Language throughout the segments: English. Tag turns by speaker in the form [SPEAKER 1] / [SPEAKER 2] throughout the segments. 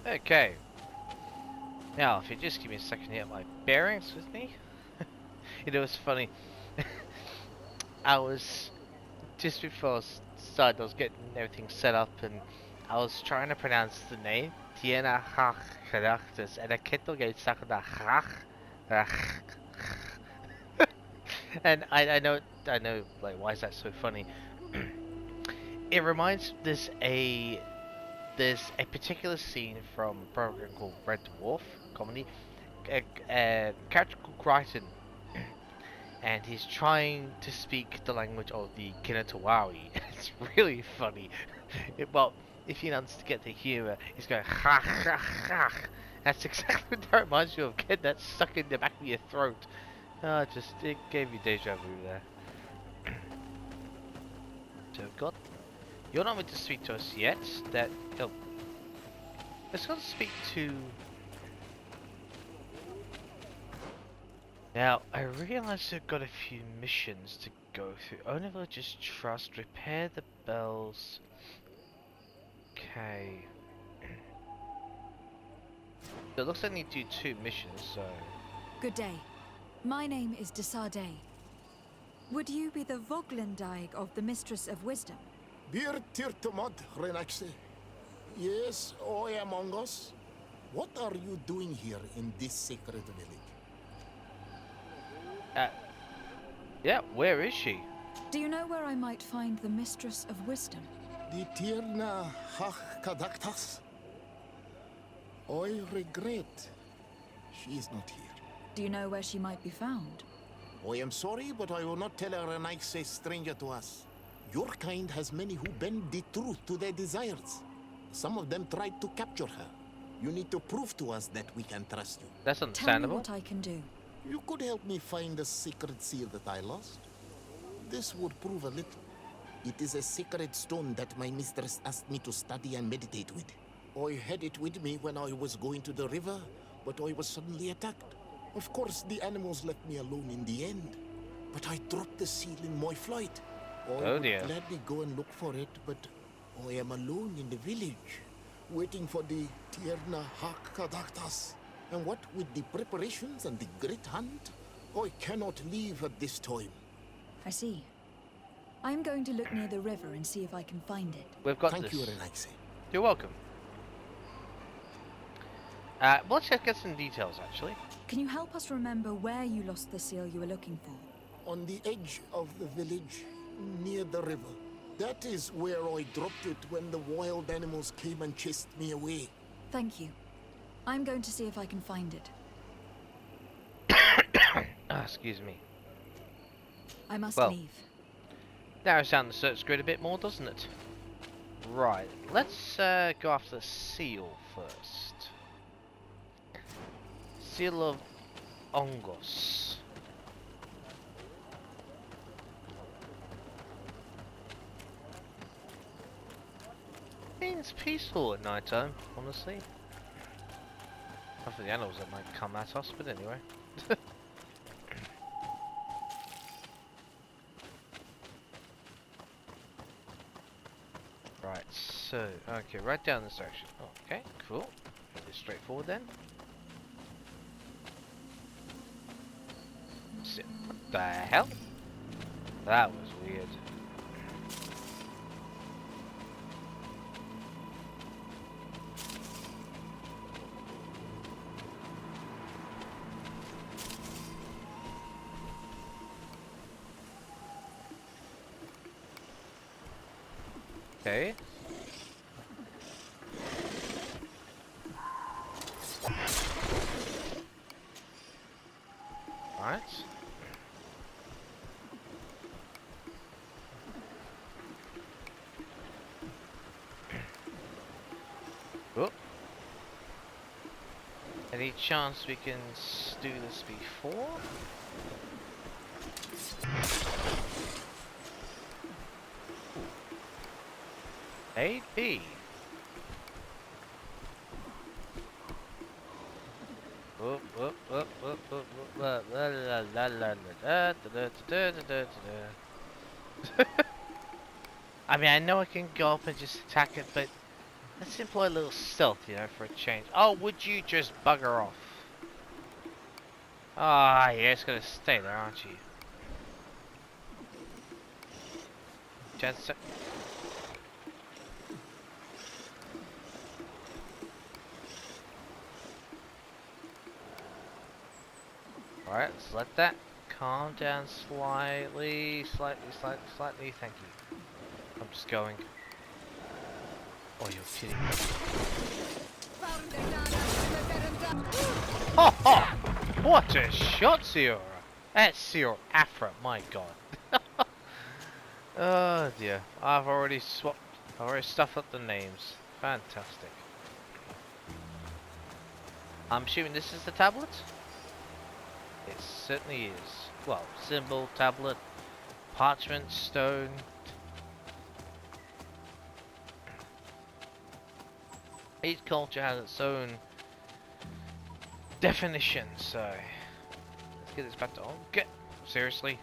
[SPEAKER 1] Okay. Now, if you just give me a second to get my bearings with me. You know, it's funny. I was just before I started, I was getting everything set up, and I was trying to pronounce the name. Tiena Hach Caracters, and I kept on getting stuck on the Hach. And I know, like, why is that so funny? It reminds there's a particular scene from a program called Red Dwarf comedy. A character called Crichton, and he's trying to speak the language of the Kinatawari. It's really funny. Well, if you understand, get the humor, he's going ha ha ha. That's exactly what that reminds you of. Get that stuck in the back of your throat. It gave you deja vu there. So God, you're not meant to speak to us yet. Oh, let's go speak to. Now, I realize I've got a few missions to go through. Owner Village's Trust, repair the bells. Okay. So it looks like I need to do 2 missions, so...
[SPEAKER 2] Good day. My name is Desardet. Would you be the Voglendaig of the Mistress of Wisdom?
[SPEAKER 3] Bir tirtumad, Renaxe. Yes, I am among us. What are you doing here in this sacred village?
[SPEAKER 1] Yeah, where is she?
[SPEAKER 2] Do you know where I might find the Mistress of Wisdom?
[SPEAKER 3] The Tirna Hach Kadaktas. I regret she is not here.
[SPEAKER 2] Do you know where she might be found?
[SPEAKER 3] I am sorry, but I will not tell her an a stranger to us. Your kind has many who bend the truth to their desires. Some of them tried to capture her. You need to prove to us that we can trust you.
[SPEAKER 1] That's
[SPEAKER 2] Tell me
[SPEAKER 1] understandable.
[SPEAKER 2] what I can do.
[SPEAKER 3] You could help me find the sacred seal that I lost. This would prove a little. It is a sacred stone that my mistress asked me to study and meditate with. I had it with me when I was going to the river, but I was suddenly attacked. Of course, the animals left me alone in the end. But I dropped the seal in my flight. I would gladly go and look for it, but I am alone in the village, waiting for the Tierna Hakadaktas. And what with the preparations and the great hunt, I cannot leave at this time.
[SPEAKER 2] I see. I'm going to look near the river and see if I can find it.
[SPEAKER 1] We've got
[SPEAKER 3] Thank
[SPEAKER 1] this.
[SPEAKER 3] you, Renaxe.
[SPEAKER 1] You're welcome. Let's just get some details, actually.
[SPEAKER 2] Can you help us remember where you lost the seal you were looking for?
[SPEAKER 3] On the edge of the village, near the river. That is where I dropped it when the wild animals came and chased me away.
[SPEAKER 2] Thank you. I'm going to see if I can find it.
[SPEAKER 1] Excuse me.
[SPEAKER 2] I must
[SPEAKER 1] Well,
[SPEAKER 2] leave.
[SPEAKER 1] Narrows down the search grid a bit more, doesn't it? Right, let's go after the seal first. Seal of Ongos. Seems peaceful at night time, honestly. Not for the animals that might come at us, but anyway. Right, so, okay, right down this direction. Okay, cool. Pretty straightforward then. What the hell? That was weird. Okay. Right. Oh. Any chance we can do this before? A, B. I mean, I know I can go up and just attack it, but Let's employ a little stealth, you know, for a change. Oh, would you just bugger off? Ah, you're just gonna stay there, aren't you? Chance. Alright, let's let that calm down slightly. Thank you. I'm just going. Oh, you're kidding me. Ho ho! What a shot, Sierra! That's Sierra Afra, my god. Oh dear. I've already stuffed up the names. Fantastic. I'm assuming this is the tablet? It certainly is. Well, symbol, tablet, parchment, stone. Each culture has its own definition, so let's get this back to okay. Seriously.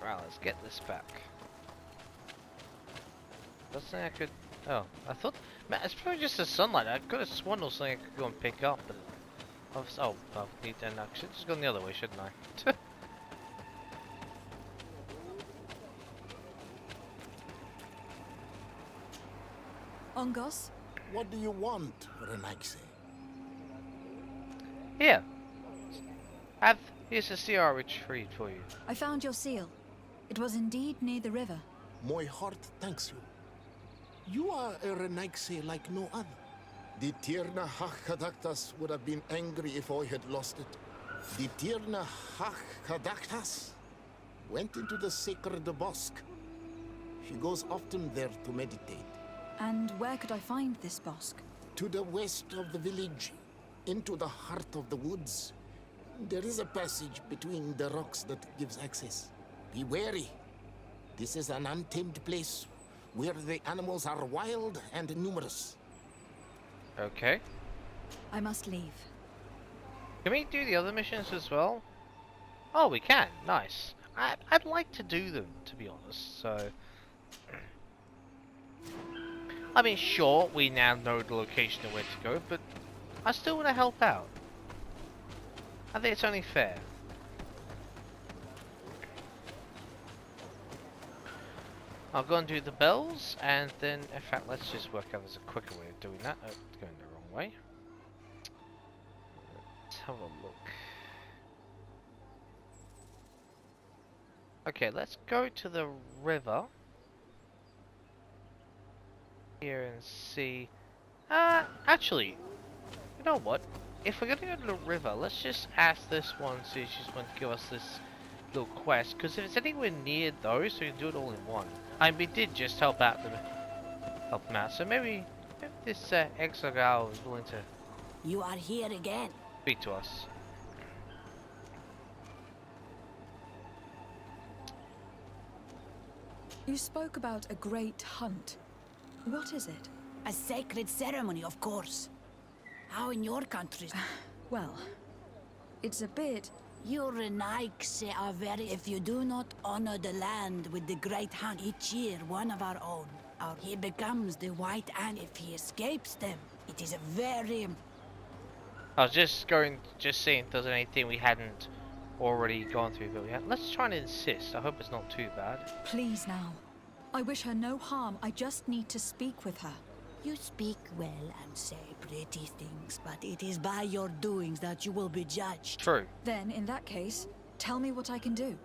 [SPEAKER 1] Right, let's get this back. That's something I could. Oh, I thought. Man, it's probably just the sunlight. I could have sworn there was something I could go and pick up, but. Oh, I need to. I should just go the other way, shouldn't I?
[SPEAKER 2] Ongos?
[SPEAKER 3] What do you want, Renaxe?
[SPEAKER 1] Here. Here's a CR retrieved for you.
[SPEAKER 2] I found your seal. It was indeed near the river.
[SPEAKER 3] My heart thanks you. You are a Renaxe like no other. The Tirna Hachadaktas would have been angry if I had lost it. The Tirna Hachadaktas went into the sacred bosque. She goes often there to meditate.
[SPEAKER 2] And where could I find this bosque?
[SPEAKER 3] To the west of the village, into the heart of the woods. There is a passage between the rocks that gives access. Be wary. This is an untamed place where the animals are wild and numerous.
[SPEAKER 1] Okay.
[SPEAKER 2] I must leave.
[SPEAKER 1] Can we do the other missions as well? Oh, we can. Nice. I'd like to do them, to be honest. So, I mean, sure, we now know the location of where to go, but I still want to help out. I think it's only fair. I'll go and do the bells, and then, in fact, let's just work out there's a quicker way of doing that. Oh, it's going the wrong way. Let's have a look. Okay, let's go to the river. Here and see. Actually, you know what? If we're gonna go to the river, let's just ask this one, see if she's going to give us this little quest. Because if it's anywhere near those, we can do it all in one. I mean, we did just help them out. So maybe this exile gal is willing to.
[SPEAKER 4] You are here again.
[SPEAKER 1] Speak to us.
[SPEAKER 2] You spoke about a great hunt. What is it?
[SPEAKER 4] A sacred ceremony, of course. How in your countries?
[SPEAKER 2] Well, it's a bit...
[SPEAKER 4] Your Renaigse are very... If you do not honor the land with the great hunt each year, one of our own, he becomes the white ant. If he escapes them, it is a very...
[SPEAKER 1] I was just seeing if there's anything we hadn't already gone through, but let's try and insist. I hope it's not too bad.
[SPEAKER 2] Please now. I wish her no harm. I just need to speak with her.
[SPEAKER 4] You speak well and say pretty things, but it is by your doings that you will be judged.
[SPEAKER 1] True.
[SPEAKER 2] Then, in that case, tell me what I can do.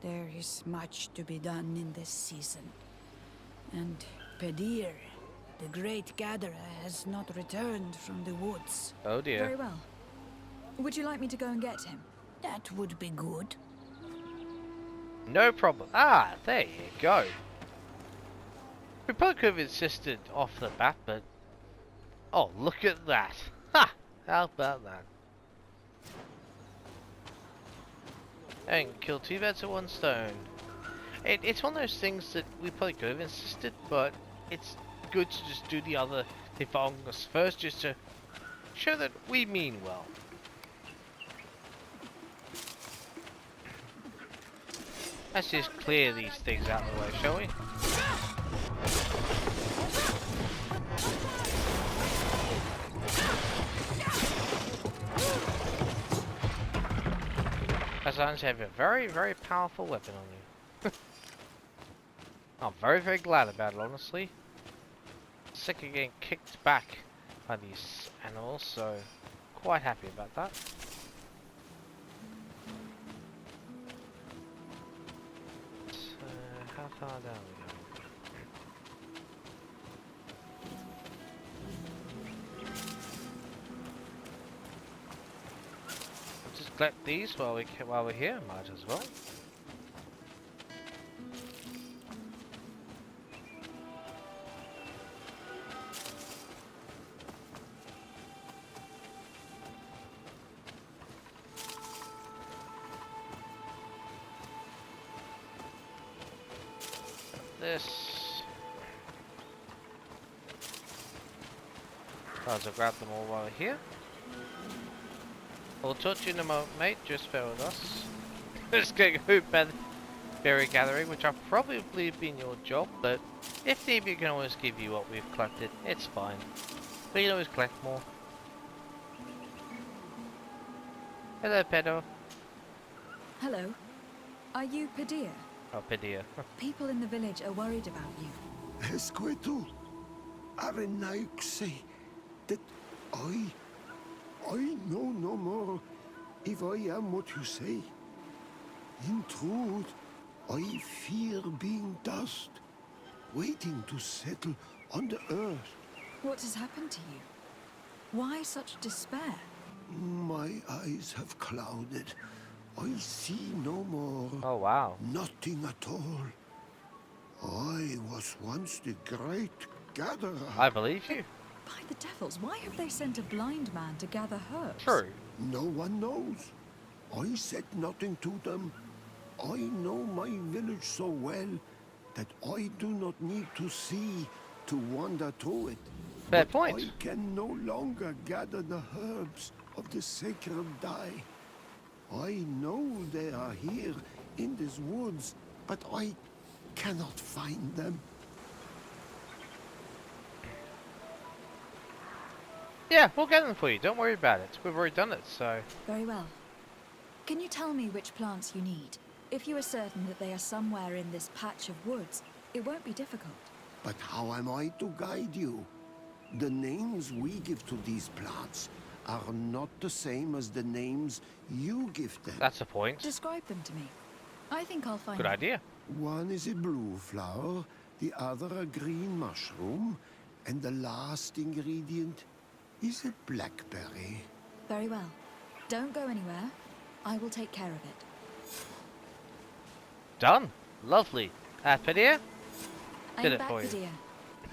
[SPEAKER 4] There is much to be done in this season. And Pedir, the great gatherer, has not returned from the woods.
[SPEAKER 1] Oh dear.
[SPEAKER 2] Very well. Would you like me to go and get him?
[SPEAKER 4] That would be good.
[SPEAKER 1] No problem. Ah, there you go. We probably could have insisted off the bat, but... Oh, look at that. Ha! How about that? And kill two birds with one stone. It's one of those things that we probably could have insisted, but it's good to just do the other thing for August first, just to show that we mean well. Let's just clear these things out of the way, shall we? As you have a very, very powerful weapon on you. I'm very, very glad about it, honestly. Sick of getting kicked back by these animals, so quite happy about that. So, how far down we go? We'll just collect these while we're here, might as well. This. I'll grab them all while we're here. We'll talk to you in a moment, mate. Just bear with us. Just getting hoop berry gathering, which I've probably been your job, but if need be, we can always give you what we've collected. It's fine. We can always collect more. Hello, pedo.
[SPEAKER 2] Hello. Are you Padilla?
[SPEAKER 1] Oh, Padilla.
[SPEAKER 2] People in the village are worried about you.
[SPEAKER 5] Esqueto, Arenaik say that I know no more if I am what you say. In truth, I fear being dust, waiting to settle on the earth.
[SPEAKER 2] What has happened to you? Why such despair?
[SPEAKER 5] My eyes have clouded. I see no more.
[SPEAKER 1] Oh, wow.
[SPEAKER 5] Nothing at all. I was once the great gatherer.
[SPEAKER 1] I believe you.
[SPEAKER 2] By the devils, why have they sent a blind man to gather herbs?
[SPEAKER 1] True.
[SPEAKER 5] No one knows. I said nothing to them. I know my village so well that I do not need to see to wander through it.
[SPEAKER 1] Fair
[SPEAKER 5] But
[SPEAKER 1] point.
[SPEAKER 5] I can no longer gather the herbs of the sacred dye. I know they are here in these woods, but I cannot find them.
[SPEAKER 1] Yeah, we'll get them for you. Don't worry about it. We've already done it, so...
[SPEAKER 2] Very well. Can you tell me which plants you need? If you are certain that they are somewhere in this patch of woods, it won't be difficult.
[SPEAKER 5] But how am I to guide you? The names we give to these plants are not the same as the names you give them.
[SPEAKER 1] That's the point.
[SPEAKER 2] Describe them to me. I think I'll find
[SPEAKER 1] Good
[SPEAKER 2] them.
[SPEAKER 1] idea.
[SPEAKER 5] One is a blue flower, the other a green mushroom, and the last ingredient is a blackberry.
[SPEAKER 2] Very well. Don't go anywhere. I will take care of it.
[SPEAKER 1] Done. Lovely. Padilla?
[SPEAKER 2] I'm
[SPEAKER 1] Did it
[SPEAKER 2] back,
[SPEAKER 1] for you.
[SPEAKER 2] Padilla.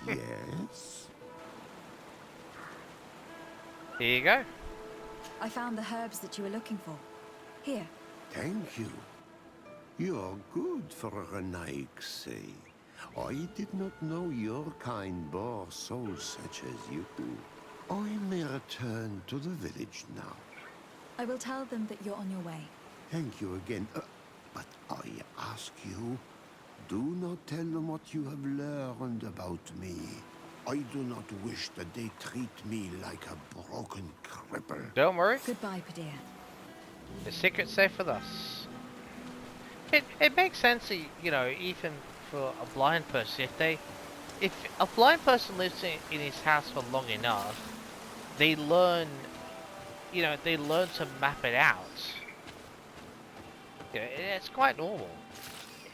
[SPEAKER 5] Yes?
[SPEAKER 1] Here you go.
[SPEAKER 2] I found the herbs that you were looking for. Here.
[SPEAKER 5] Thank you. You're good for a Naikse. I did not know your kind bore souls such as you. I may return to the village now.
[SPEAKER 2] I will tell them that you're on your way.
[SPEAKER 5] Thank you again. But I ask you, do not tell them what you have learned about me. I do not wish that they treat me like a broken cripple.
[SPEAKER 1] Don't worry.
[SPEAKER 2] Goodbye, Padilla.
[SPEAKER 1] The secret's safe with us. It makes sense that, you know, even for a blind person, if a blind person lives in his house for long enough, they learn, you know, they learn to map it out. You know, it's quite normal.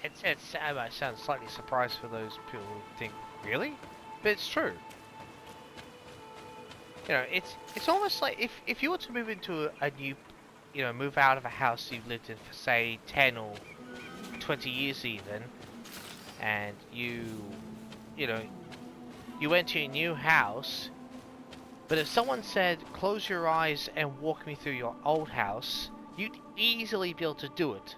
[SPEAKER 1] I might sound slightly surprised for those people who think, really? But it's true. You know, it's almost like if you were to move into a new, you know, move out of a house you've lived in for say 10 or 20 years even, and you know, you went to a new house, but if someone said, close your eyes and walk me through your old house, you'd easily be able to do it.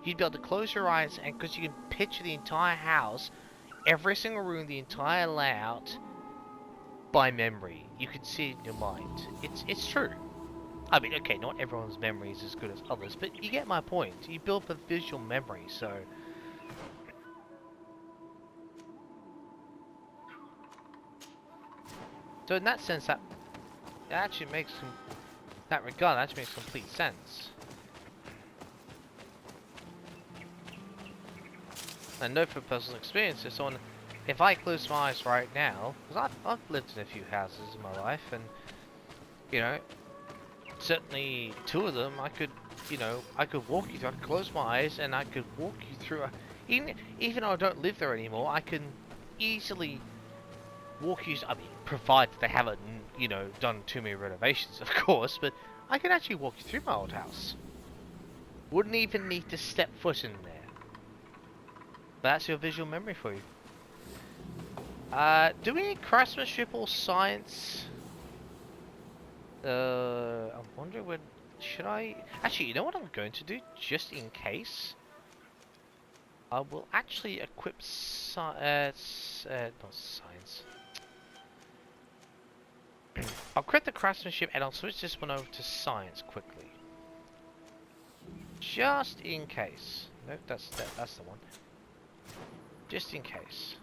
[SPEAKER 1] You'd be able to close your eyes, and because you can picture the entire house, every single room, the entire layout, by memory. You can see it in your mind. It's true. I mean, okay, not everyone's memory is as good as others, but you get my point. You build the visual memory, so So in that sense, that it actually makes that regard actually makes complete sense. And know from personal experience, if I close my eyes right now, because I've lived in a few houses in my life, and you know, certainly two of them, I could walk you through. I could close my eyes and I could walk you through. Even though I don't live there anymore, I can easily walk you. I mean, provided they haven't, done too many renovations, of course. But I can actually walk you through my old house. Wouldn't even need to step foot in there. That's your visual memory for you. Do we need craftsmanship or science? I'm wondering when... Should I... Actually, you know what I'm going to do? Just in case. I will actually equip not science. I'll equip the craftsmanship and I'll switch this one over to science quickly. Just in case. Nope, that's the one. Just in case.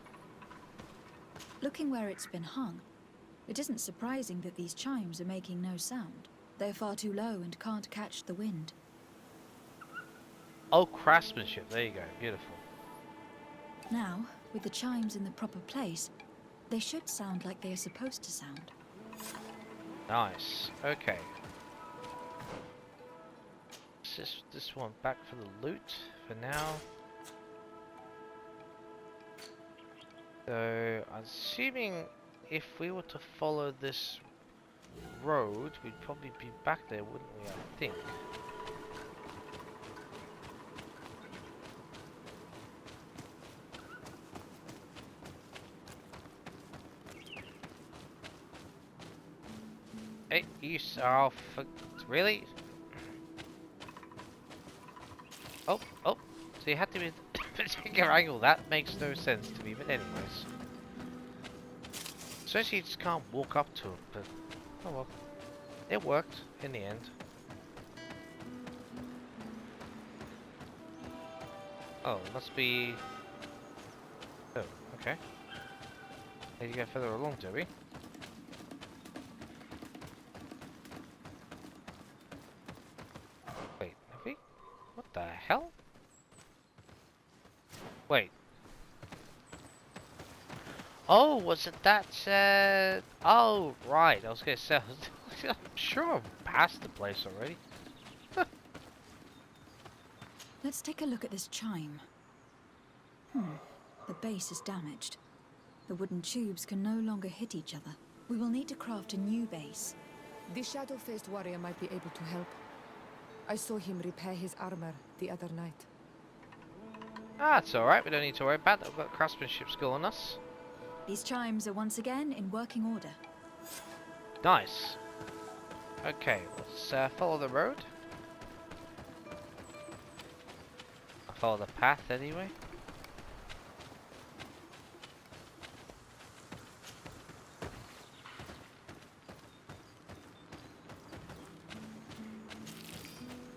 [SPEAKER 2] Looking where it's been hung, it isn't surprising that these chimes are making no sound. They're far too low and can't catch the wind.
[SPEAKER 1] Oh, craftsmanship. There you go. Beautiful.
[SPEAKER 2] Now, with the chimes in the proper place, they should sound like they are supposed to sound.
[SPEAKER 1] Nice. Okay. This one back for the loot for now. So, I'm assuming if we were to follow this road, we'd probably be back there, wouldn't we? I think. Hey, you oh, really? Oh, so you had to be a particular angle. That makes no sense to me, but anyways. Especially you just can't walk up to it, but oh well. It worked in the end. Oh, it must be... Oh, okay. Need to go further along, do we? Wait, have we? What the hell? Wait. Oh, was it that, oh, right, I was gonna say, I'm sure I've passed the place already.
[SPEAKER 2] Let's take a look at this chime. The base is damaged. The wooden tubes can no longer hit each other. We will need to craft a new base.
[SPEAKER 6] The shadow-faced warrior might be able to help. I saw him repair his armor the other night.
[SPEAKER 1] Ah, it's alright, we don't need to worry about that. We've got craftsmanship skill on us.
[SPEAKER 2] These chimes are once again in working order.
[SPEAKER 1] Nice. Okay, let's follow the road. I'll follow the path anyway.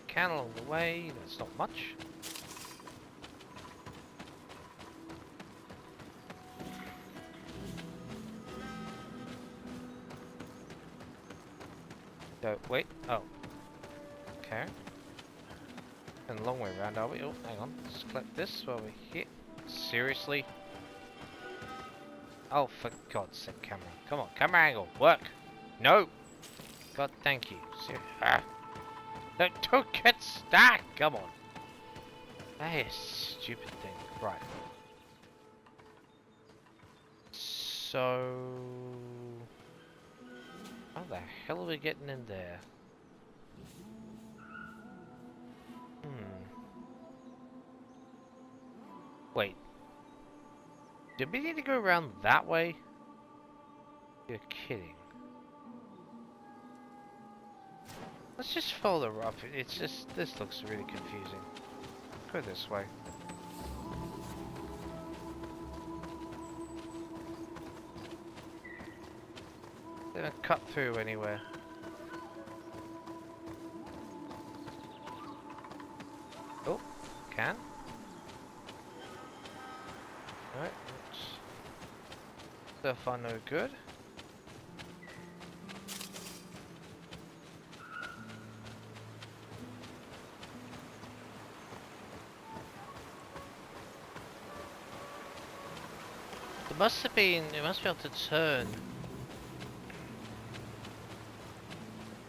[SPEAKER 1] Can along the way, that's not much. Wait, oh. Okay. And a long way around, are we? Oh, hang on. Let's collect this while we're here. Seriously? Oh, for God's sake, camera. Come on, camera angle. Work! No! God, thank you. Don't get stuck! Come on. That is a stupid thing. Right. So... How the hell are we getting in there? Wait. Did we need to go around that way? You're kidding. Let's just follow the rough. It's just, this looks really confusing. Go this way. They don't cut through anywhere. Oh, can? So far, no good. It must have been. It must be able to turn.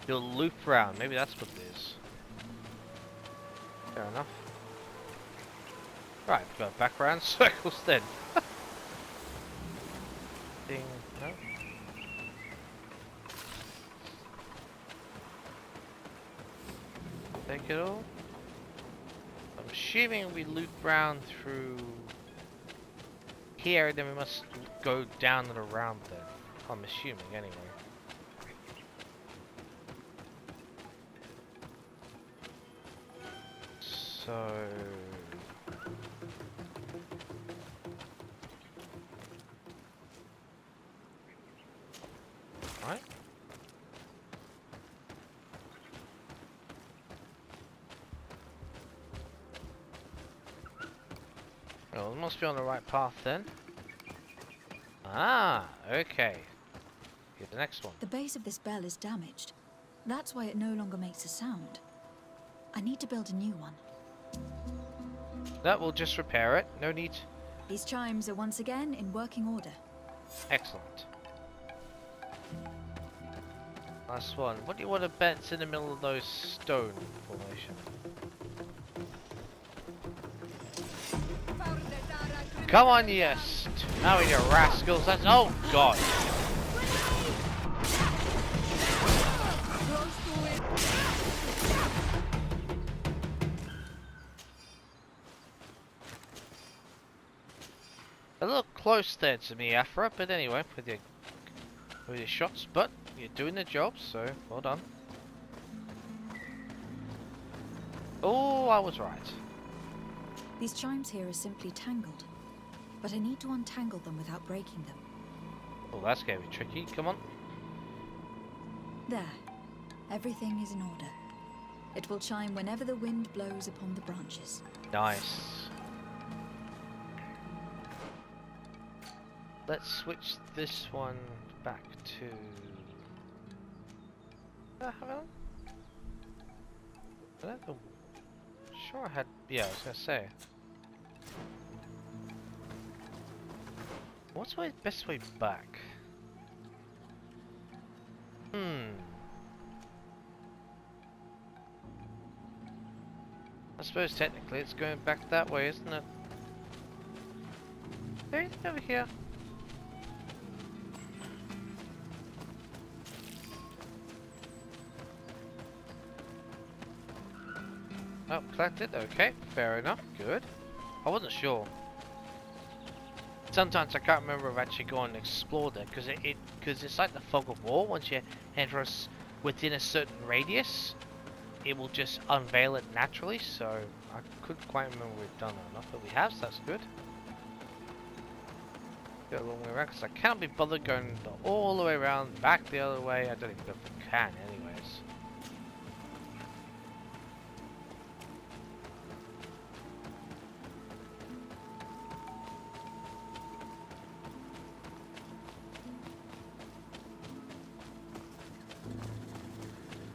[SPEAKER 1] You'll loop round. Maybe that's what it is. Fair enough. Right, go back around circles then. Ding. No. Take it all. I'm assuming we loop round through here, then we must go down and around then. I'm assuming anyway. So... Right. Well, it must be on the right path then. Ah, okay. Here's the next one.
[SPEAKER 2] The base of this bell is damaged. That's why it no longer makes a sound. I need to build a new one.
[SPEAKER 1] That will just repair it. No need.
[SPEAKER 2] These chimes are once again in working order.
[SPEAKER 1] Excellent. Last one. What do you want to bet's in the middle of those stone formation? Come on, yes. Now you rascals. That's oh god. A little close there to me, Afra, but anyway, with your shots, but you're doing the job, so well done. Oh, I was right.
[SPEAKER 2] These chimes here are simply tangled, but I need to untangle them without breaking them.
[SPEAKER 1] Oh, that's gonna be tricky. Come on.
[SPEAKER 2] There. Everything is in order. It will chime whenever the wind blows upon the branches.
[SPEAKER 1] Nice. Let's switch this one back to... have it on? I don't know. Sure I had... Yeah, I was gonna say. What's my best way back? I suppose technically it's going back that way, isn't it? Hey, over here. Oh, collected. Okay, fair enough. Good. I wasn't sure. Sometimes I can't remember if I've actually gone and explored it because it's like the fog of war. Once you enter us within a certain radius, it will just unveil it naturally. So I couldn't quite remember we've done it enough, but we have. So that's good. Go a long way around because I can't be bothered going all the way around, back the other way. I don't even know if I can, anyways.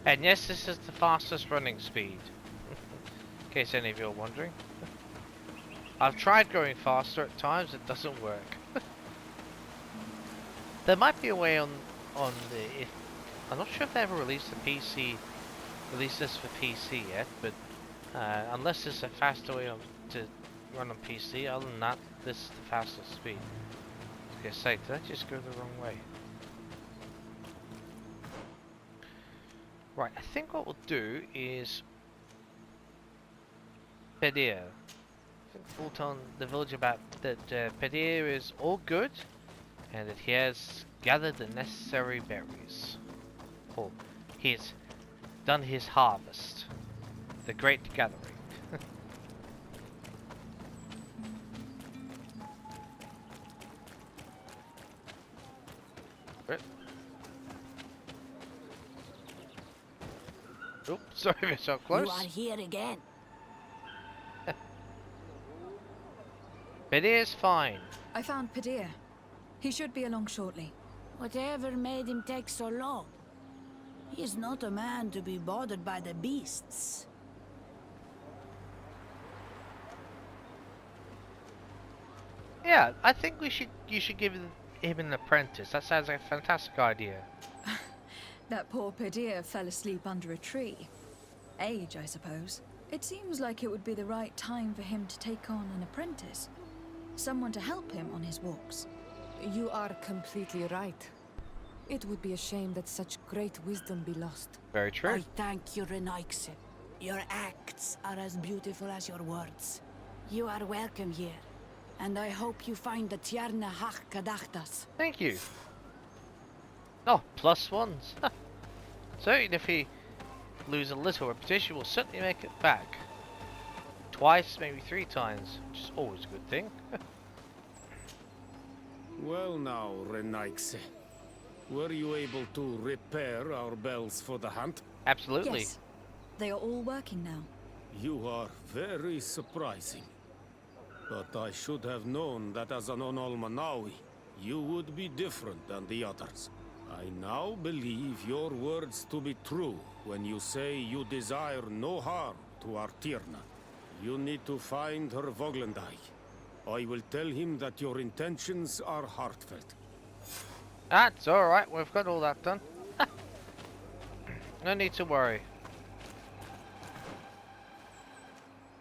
[SPEAKER 1] And yes, this is the fastest running speed, in case any of you are wondering. I've tried going faster at times, it doesn't work. There might be a way on the... I'm not sure if they ever released this for PC yet, but unless there's a faster way to run on PC, other than that, this is the fastest speed. I was gonna say, did I just go the wrong way? Right, I think what we'll do is Pedir. I think we'll tell the village about that Pedir is all good and that he has gathered the necessary berries. Or he has done his harvest. The great gathering. Right. Oh, sorry if it's so close.
[SPEAKER 4] You are here again.
[SPEAKER 1] Pedir's fine.
[SPEAKER 2] I found Padir. He should be along shortly.
[SPEAKER 4] Whatever made him take so long? He is not a man to be bothered by the beasts.
[SPEAKER 1] Yeah, I think you should give him an apprentice. That sounds like a fantastic idea.
[SPEAKER 2] That poor Padir fell asleep under a tree. Age, I suppose. It seems like it would be the right time for him to take on an apprentice. Someone to help him on his walks.
[SPEAKER 6] You are completely right. It would be a shame that such great wisdom be lost.
[SPEAKER 1] Very true.
[SPEAKER 4] I thank you, Renaikse. Your acts are as beautiful as your words. You are welcome here, and I hope you find the Tierna Hach Kadachtas.
[SPEAKER 1] Thank you. Oh, +1s. So even if he lose a little reputation, we'll certainly make it back. Twice, maybe 3 times, which is always a good thing.
[SPEAKER 7] Well now, Renaikse. Were you able to repair our bells for the hunt?
[SPEAKER 1] Absolutely.
[SPEAKER 2] Yes. They are all working now.
[SPEAKER 7] You are very surprising. But I should have known that as an Onolmanawi, you would be different than the others. I now believe your words to be true when you say you desire no harm to our Tierna. You need to find her Voglendai. I will tell him that your intentions are heartfelt.
[SPEAKER 1] That's alright, we've got all that done. No need to worry.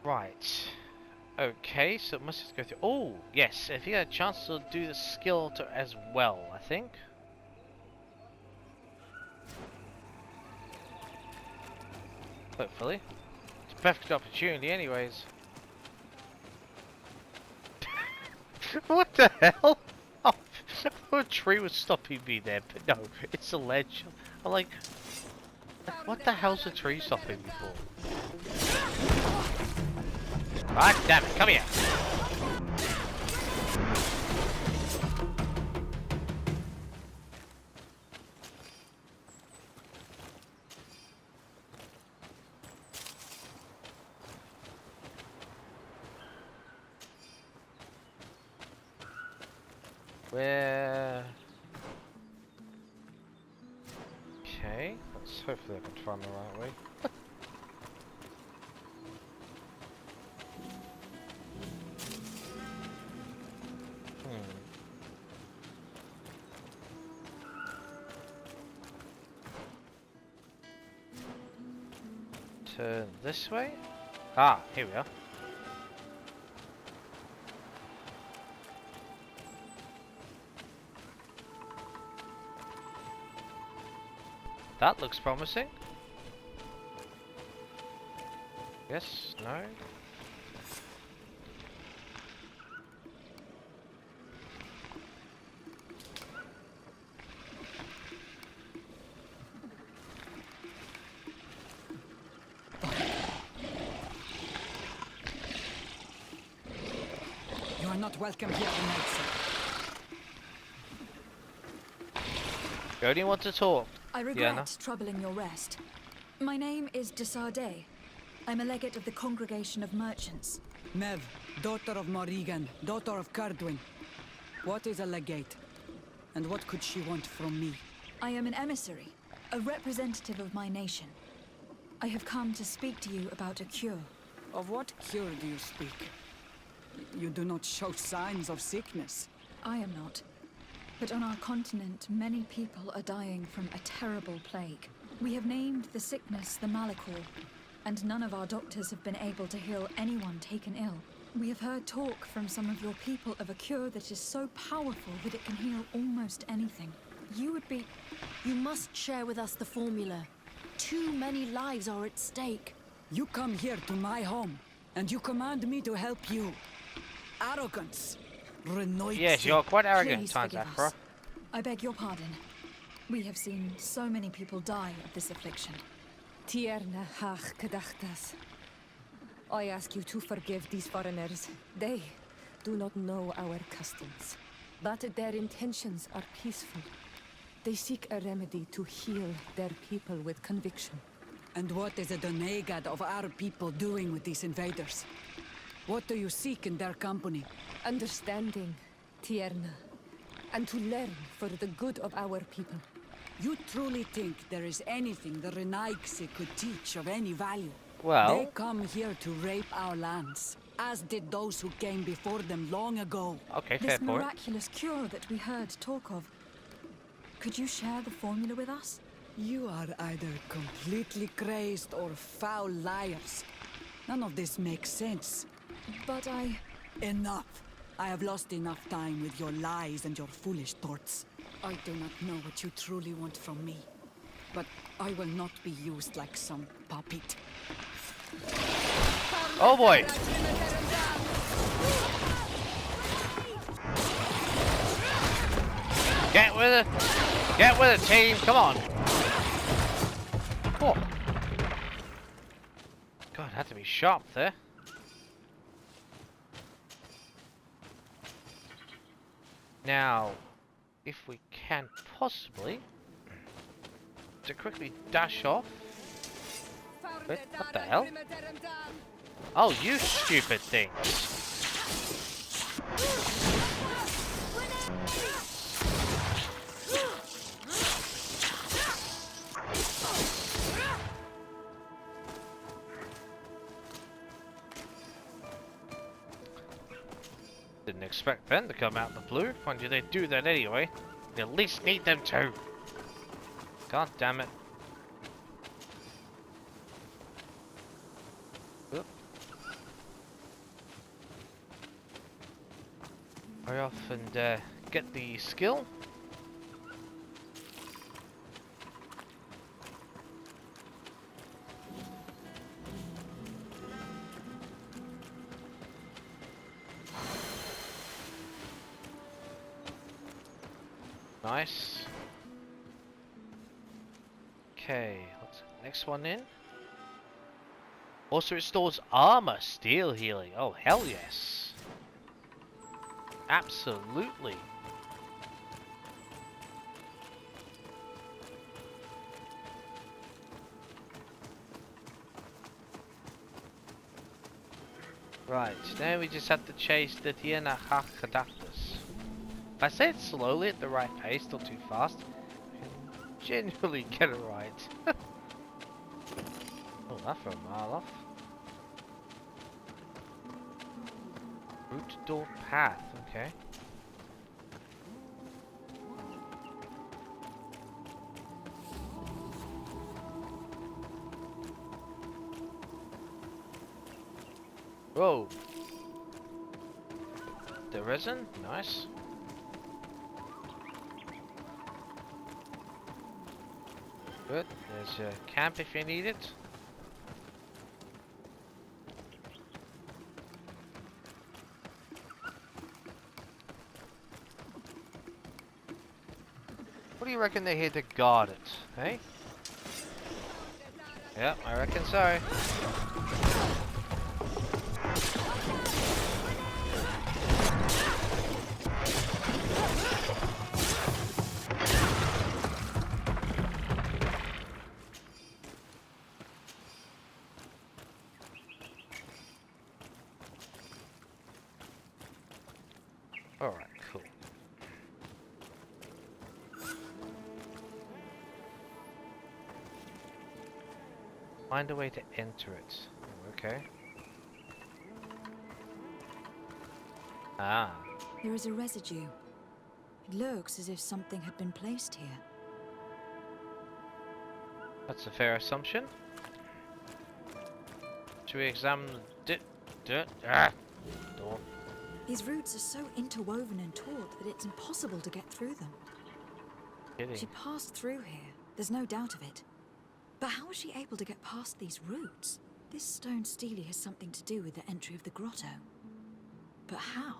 [SPEAKER 1] Right. Okay, so it must just go through. Oh, yes, if you had a chance to do the skill to as well, I think. Hopefully. It's a perfect opportunity anyways. What the hell? Oh, a tree was stopping me there, but no, it's a ledge. I'm like, what the hell's a tree stopping me for? Ah, damn it, come here! Where? Okay, let's hopefully I can find the right way. Turn this way? Ah, here we are. That looks promising. Yes, no.
[SPEAKER 4] You are not welcome here, Renaikse.
[SPEAKER 1] You only want to talk.
[SPEAKER 2] I regret
[SPEAKER 1] Diana.
[SPEAKER 2] troubling your rest. My name is Desardet. I'm a legate of the Congregation of Merchants.
[SPEAKER 8] Mev, daughter of Morrigan, daughter of Cardwin. What is a legate? And what could she want from me?
[SPEAKER 2] I am an emissary, a representative of my nation. I have come to speak to you about a cure.
[SPEAKER 8] Of what cure do you speak? You do not show signs of sickness.
[SPEAKER 2] I am not. But on our continent, many people are dying from a terrible plague. We have named the sickness the Malachor, and none of our doctors have been able to heal anyone taken ill. We have heard talk from some of your people of a cure that is so powerful that it can heal almost anything.
[SPEAKER 9] You must share with us the formula. Too many lives are at stake.
[SPEAKER 8] You come here to my home, and you command me to help you. Arrogance. Renoite.
[SPEAKER 1] Yes, you're quite arrogant
[SPEAKER 2] Please
[SPEAKER 1] at times,
[SPEAKER 2] forgive
[SPEAKER 1] Afra.
[SPEAKER 2] us. I beg your pardon. We have seen so many people die of this affliction.
[SPEAKER 6] Tierna Hach Kadachtas. I ask you to forgive these foreigners. They do not know our customs, but their intentions are peaceful. They seek a remedy to heal their people with conviction.
[SPEAKER 8] And what is the Donegad of our people doing with these invaders? What do you seek in their company?
[SPEAKER 6] Understanding, Tierna. and to learn for the good of our people.
[SPEAKER 8] You truly think there is anything the Renaigse could teach of any value?
[SPEAKER 1] Well,
[SPEAKER 8] They come here to rape our lands, as did those who came before them long ago.
[SPEAKER 1] okay, fair
[SPEAKER 2] This
[SPEAKER 1] point.
[SPEAKER 2] miraculous cure that we heard talk of. Could you share the formula with us?
[SPEAKER 8] You are either completely crazed or foul liars. None of this makes sense.
[SPEAKER 2] But
[SPEAKER 8] Enough. I have lost enough time with your lies and your foolish thoughts. I do not know what you truly want from me. But I will not be used like some puppet.
[SPEAKER 1] Oh boy! Get with it! Get with it, team! Come on! Oh! God, had to be sharp there. Now, if we can possibly to quickly dash off. Wait, what the hell? Oh, you stupid thing! Didn't expect them to come out of the blue. When do they do that anyway? They at least need them to. God damn it. Oop. Hurry off and get the skill. Nice. Okay, let's next one in. Also restores armor, steel healing. Oh hell yes. Absolutely. Right, now we just have to chase the Tiana Hakadactus. If I say it slowly at the right pace, not too fast, I can genuinely get it right. Oh, that for a mile off. Route door path, okay. Whoa. The resin, nice. Good, there's a camp if you need it. What do you reckon they're here to guard it, eh? Yep, I reckon so. Alright, cool. Find a way to enter it. Okay. Ah.
[SPEAKER 2] There is a residue. It looks as if something had been placed here.
[SPEAKER 1] That's a fair assumption. Should we examine the door?
[SPEAKER 2] These roots are so interwoven and taut that it's impossible to get through them.
[SPEAKER 1] Kidding.
[SPEAKER 2] She passed through here, there's no doubt of it. But how was she able to get past these roots? This stone stele has something to do with the entry of the grotto. But how?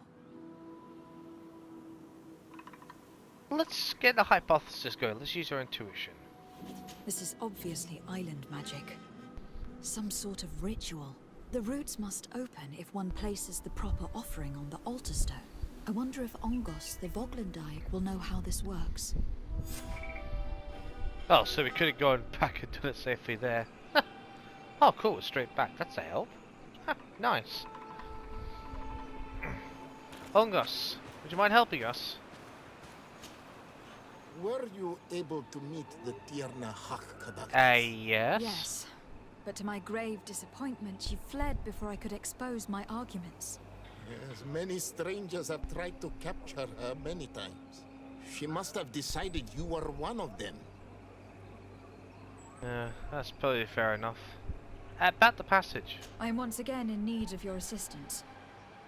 [SPEAKER 1] Let's get a hypothesis going. Let's use our intuition.
[SPEAKER 2] This is obviously island magic. Some sort of ritual. The roots must open if one places the proper offering on the altar stone. I wonder if Ongos, the Voglandike, will know how this works.
[SPEAKER 1] Oh, so we could have gone back and done it safely there. Oh, cool. Straight back. That's a help. Nice. Ongos, would you mind helping us?
[SPEAKER 3] Were you able to meet the Tierna Hakkadak?
[SPEAKER 1] Yes.
[SPEAKER 2] Yes. But to my grave disappointment, she fled before I could expose my arguments.
[SPEAKER 3] Yes, many strangers have tried to capture her many times. She must have decided you were one of them.
[SPEAKER 1] That's probably fair enough. About the passage.
[SPEAKER 2] I am once again in need of your assistance.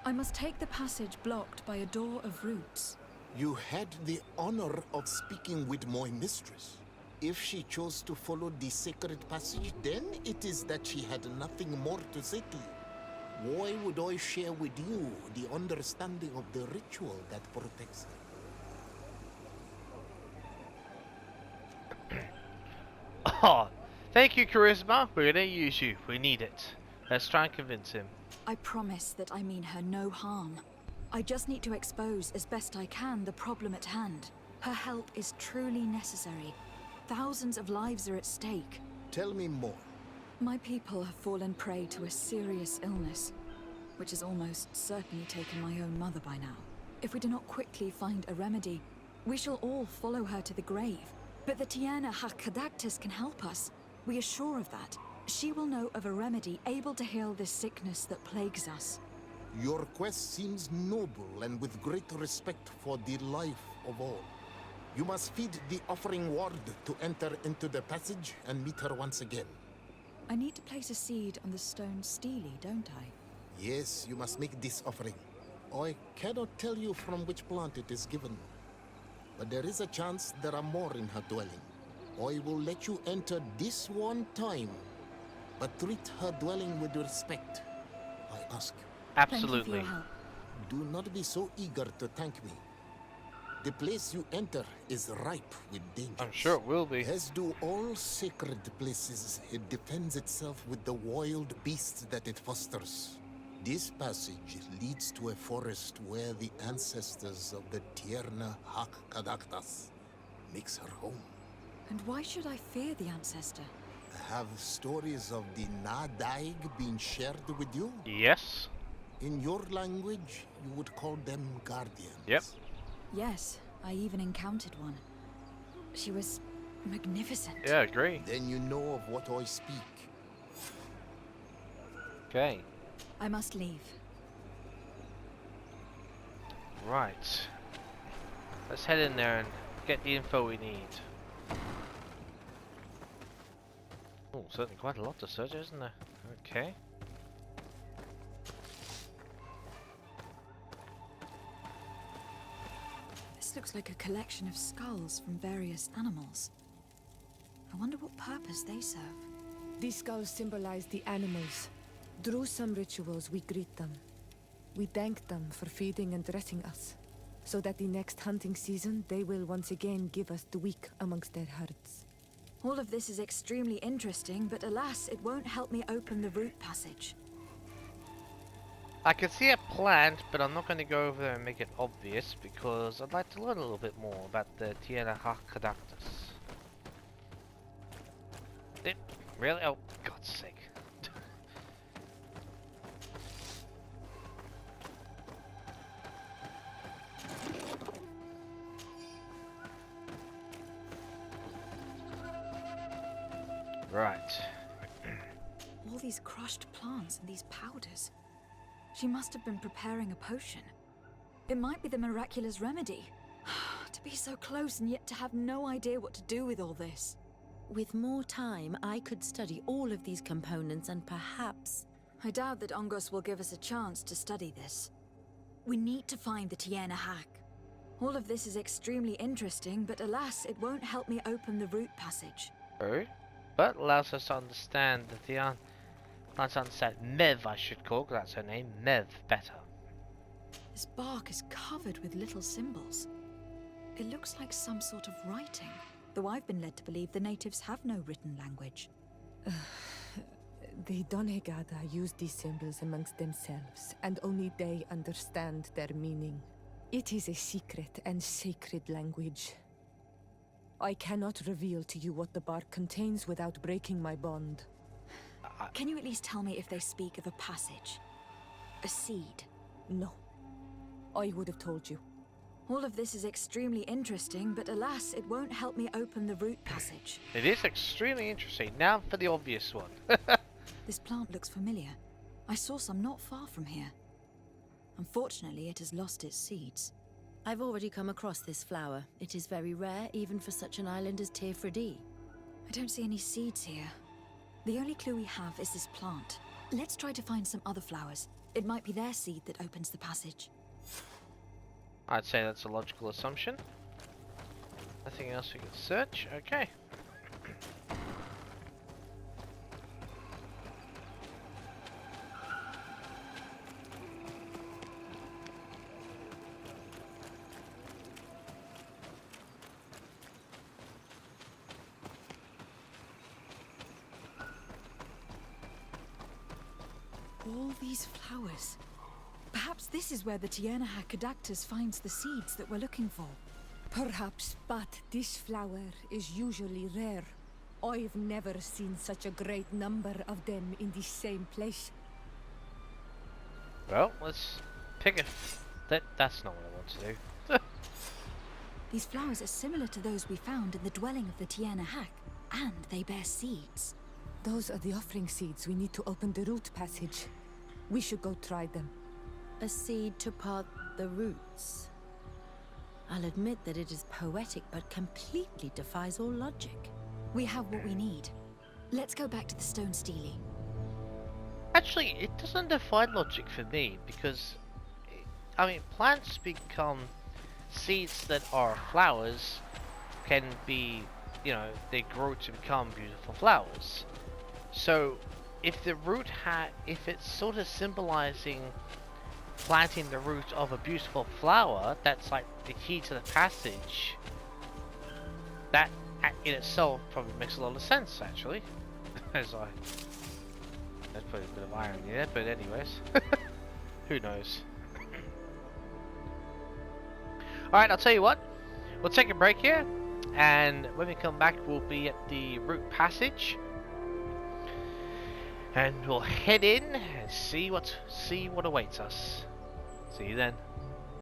[SPEAKER 2] I must take the passage blocked by a door of roots.
[SPEAKER 3] You had the honor of speaking with my mistress. If she chose to follow the sacred passage, then it is that she had nothing more to say to you. Why would I share with you the understanding of the ritual that protects her?
[SPEAKER 1] Oh, thank you, Charisma. We're gonna use you. We need it. Let's try and convince him.
[SPEAKER 2] I promise that I mean her no harm. I just need to expose as best I can the problem at hand. Her help is truly necessary. Thousands of lives are at stake.
[SPEAKER 3] Tell me more.
[SPEAKER 2] My people have fallen prey to a serious illness, which has almost certainly taken my own mother by now. If we do not quickly find a remedy, we shall all follow her to the grave. But the Tiana Hakadactus can help us. We are sure of that. She will know of a remedy able to heal this sickness that plagues us.
[SPEAKER 3] Your quest seems noble and with great respect for the life of all. You must feed the offering ward to enter into the passage and meet her once again.
[SPEAKER 2] I need to place a seed on the stone stele, don't I?
[SPEAKER 3] Yes, you must make this offering. I cannot tell you from which plant it is given, but there is a chance there are more in her dwelling. I will let you enter this one time, but treat her dwelling with respect, I ask.
[SPEAKER 1] Absolutely.
[SPEAKER 2] Thank you for your help.
[SPEAKER 3] Do not be so eager to thank me. The place you enter is ripe with danger.
[SPEAKER 1] I'm sure it will be.
[SPEAKER 3] As do all sacred places, it defends itself with the wild beasts that it fosters. This passage leads to a forest where the ancestors of the Tierna Hakkadaktas makes her home.
[SPEAKER 2] And why should I fear the ancestor?
[SPEAKER 3] Have stories of the Nadaig been shared with you?
[SPEAKER 1] Yes.
[SPEAKER 3] In your language, you would call them guardians.
[SPEAKER 1] Yep.
[SPEAKER 2] Yes, I even encountered one. She was magnificent.
[SPEAKER 1] Yeah, I agree.
[SPEAKER 3] Then you know of what I speak.
[SPEAKER 1] Okay.
[SPEAKER 2] I must leave.
[SPEAKER 1] Right. Let's head in there and get the info we need. Oh, certainly quite a lot to search, isn't there? Okay.
[SPEAKER 2] This looks like a collection of skulls from various animals. I wonder what purpose they serve.
[SPEAKER 6] These skulls symbolize the animals. Through some rituals, we greet them. We thank them for feeding and dressing us, so that the next hunting season, they will once again give us the weak amongst their herds.
[SPEAKER 2] All of this is extremely interesting, but alas, it won't help me open the root passage.
[SPEAKER 1] I can see a plant, but I'm not going to go over there and make it obvious because I'd like to learn a little bit more about the Tiana Hakadactus. Really? Oh, God's sake. Right.
[SPEAKER 2] All these crushed plants and these powders. She must have been preparing a potion. It might be the miraculous remedy. To be so close and yet to have no idea what to do with all this.
[SPEAKER 9] With more time, I could study all of these components and perhaps...
[SPEAKER 2] I doubt that Ongos will give us a chance to study this. We need to find the Tiana Hack. All of this is extremely interesting, but alas, it won't help me open the root passage.
[SPEAKER 1] Oh, but allows us to understand the Tiana. Let's understand Mev, I should call, because that's her name, Mev, better.
[SPEAKER 2] This bark is covered with little symbols. It looks like some sort of writing, though I've been led to believe the natives have no written language.
[SPEAKER 6] The Donegada use these symbols amongst themselves, and only they understand their meaning. It is a secret and sacred language. I cannot reveal to you what the bark contains without breaking my bond.
[SPEAKER 2] Can you at least tell me if they speak of a passage? A seed?
[SPEAKER 6] No. I would have told you.
[SPEAKER 2] All of this is extremely interesting, but alas, it won't help me open the root passage.
[SPEAKER 1] It is extremely interesting. Now for the obvious one.
[SPEAKER 2] This plant looks familiar. I saw some not far from here. Unfortunately, it has lost its seeds.
[SPEAKER 9] I've already come across this flower. It is very rare, even for such an island as Teofredi.
[SPEAKER 2] I don't see any seeds here. The only clue we have is this plant. Let's try to find some other flowers. It might be their seed that opens the passage.
[SPEAKER 1] I'd say that's a logical assumption. Nothing else we can search? Okay.
[SPEAKER 2] All these flowers. Perhaps this is where the Tiernaha Cadactus finds the seeds that we're looking for.
[SPEAKER 6] Perhaps, but this flower is usually rare. I've never seen such a great number of them in the same place.
[SPEAKER 1] Well, let's pick a... That's not what I want to do.
[SPEAKER 2] These flowers are similar to those we found in the dwelling of the Tiernaha, and they bear seeds.
[SPEAKER 6] Those are the offering seeds we need to open the root passage. We should go try them.
[SPEAKER 9] A seed to part the roots. I'll admit that it is poetic, but completely defies all logic.
[SPEAKER 2] We have what we need. Let's go back to the stone stele.
[SPEAKER 1] Actually, it doesn't defy logic for me, because... I mean, plants become... Seeds that are flowers can be... You know, they grow to become beautiful flowers. So, if the root if it's sort of symbolizing planting the root of a beautiful flower, that's like the key to the passage. That in itself probably makes a lot of sense, actually. Let's put a bit of irony there, but anyways, who knows? Alright, I'll tell you what, we'll take a break here, and when we come back we'll be at the root passage. And we'll head in and see what awaits us. See you then.